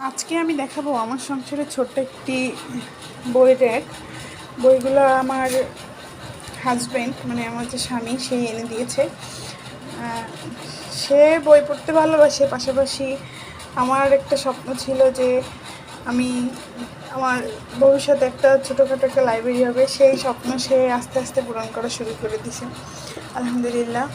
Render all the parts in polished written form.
আজকে আমি দেখাবো আমার সংসারের ছোট্ট একটি বইয়ের র্যাক। বইগুলো আমার হাজব্যান্ড মানে আমার যে স্বামী সে এনে দিয়েছে। সে বই পড়তে ভালোবাসে, পাশাপাশি আমার একটা স্বপ্ন ছিল যে আমি আমার ভবিষ্যতে একটা ছোটোখাটো একটা লাইব্রেরি হবে। সেই স্বপ্ন সে আস্তে আস্তে পূরণ করা শুরু করে দিছে, আলহামদুলিল্লাহ।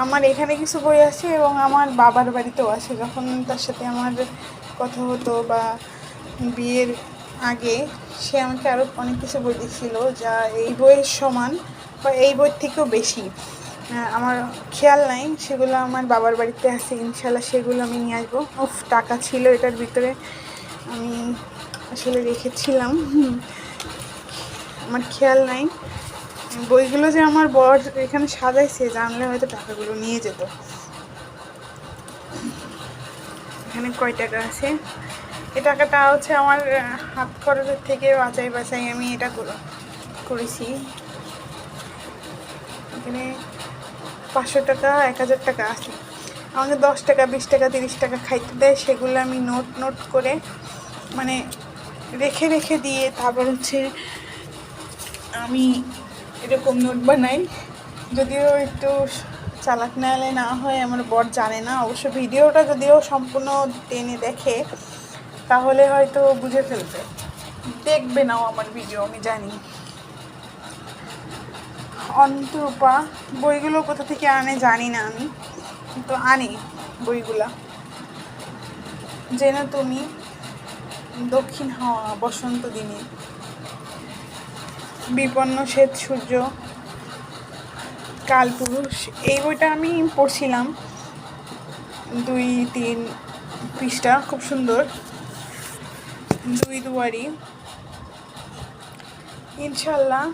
আমার এখানে কিছু বই আছে এবং আমার বাবার বাড়িতেও আছে। যখন তার সাথে আমার কথা হতো বা বিয়ের আগে, সে আমাকে আরও অনেক কিছু বই দিচ্ছিল যা এই বইয়ের সমান বা এই বইয়ের থেকেও বেশি। আমার খেয়াল নাই, সেগুলো আমার বাবার বাড়িতে আছে। ইনশাল্লাহ সেগুলো আমি নিয়ে আসবো। টাকা ছিল এটার ভিতরে, আমি আসলে রেখেছিলাম, আমার খেয়াল নাই। বইগুলো যে আমার বর এখানে সাজাইছে, জানলে হয়তো টাকাগুলো নিয়ে যেত। এখানে কয় টাকা আছে, এই টাকাটা হচ্ছে আমার হাত খরচের থেকে বাঁচাই আমি এটা করেছি। এখানে 500 টাকা 1000 টাকা আছে। আমাকে 10 টাকা 20 টাকা 30 টাকা খাইতে দেয়, সেগুলো আমি নোট করে মানে রেখে দিয়ে তারপর হচ্ছে আমি এরকম নোট বানাই। যদিও একটু চালাক নালে না হয়, আমার বর জানে না অবশ্য। ভিডিওটা যদিও সম্পূর্ণ টেনে দেখে তাহলে হয়তো বুঝে ফেলবে, দেখবে নাও আমার ভিডিও, আমি জানি। অন্তরূপা বইগুলো কোথা থেকে আনে জানি না, আমি তো আনি বইগুলা। যেন তুমি, দক্ষিণ হাওয়া, বসন্ত দিনে, বিপন্ন শ্বেত সূর্য, কালপুরুষ। এই বইটা আমি পড়ছিলাম 2-3 পৃষ্ঠা, খুব সুন্দর। 2 দুয়ারি, ইনশাল্লাহ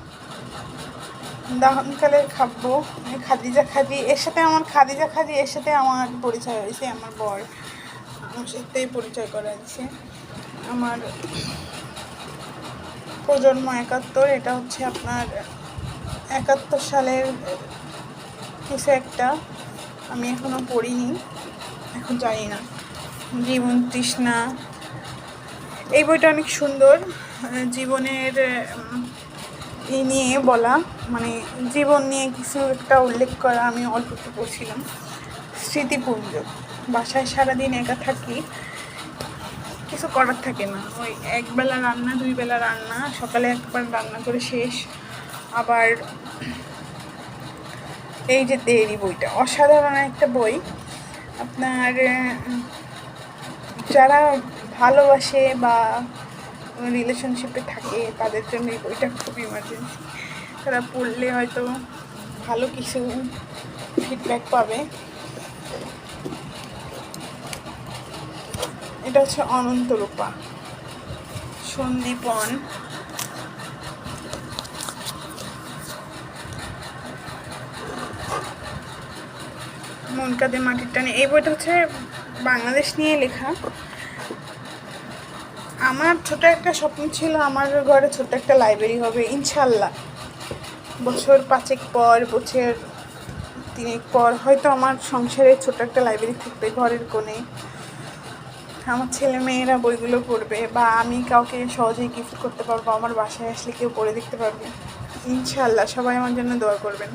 দাহনকালের খাব্য, খাদিজা খাদি। এর সাথে আমার পরিচয় হয়েছে। আমার বর আমার সাথে পরিচয় করা দিয়েছে। আমার প্রজন্ম 71, এটা হচ্ছে আপনার 71 সালের কিছু একটা, আমি এখনো পড়িনি, এখন জানি না। জীবন তৃষ্ণা, এই বইটা অনেক সুন্দর। জীবনের নিয়ে বলা, মানে জীবন নিয়ে কিছু একটা উল্লেখ করা। আমি অল্প একটু পড়ছিলাম। স্মৃতিপুঞ্জ, বাসায় সারাদিন একা থাকি, কিছু করার থাকে না, ওই একবেলা রান্না 2 বেলা রান্না, সকালে একবার রান্না করে শেষ। আবার এই যে দেরি, বইটা অসাধারণ একটা বই। আপনার যারা ভালোবাসে বা রিলেশনশিপে থাকে তাদের জন্য এই বইটা খুব ইমার্জেন্সি। তারা পড়লে হয়তো ভালো কিছু ফিডব্যাক পাবে। এটা হচ্ছে অনন্তরূপা, সন্দীপন, মন কাঁদে মাটির টানে। এই বইটা হচ্ছে বাংলাদেশ নিয়ে লেখা। আমার ছোট একটা স্বপ্ন ছিল, আমার ঘরে ছোট্ট একটা লাইব্রেরি হবে ইনশাল্লাহ। বছর 5 পর, বছর 3 পর হয়তো আমার সংসারে ছোট একটা লাইব্রেরি থাকবে ঘরের কোণে। আমার ছেলে মেয়েরা বইগুলো পড়বে, বা আমি কাউকে সহজেই গিফট করতে পারবো। আমার বাসায় আসলে কেউ পড়ে দেখতে পারবে ইনশাল্লাহ। সবাই আমার জন্য দোয়া করবেন।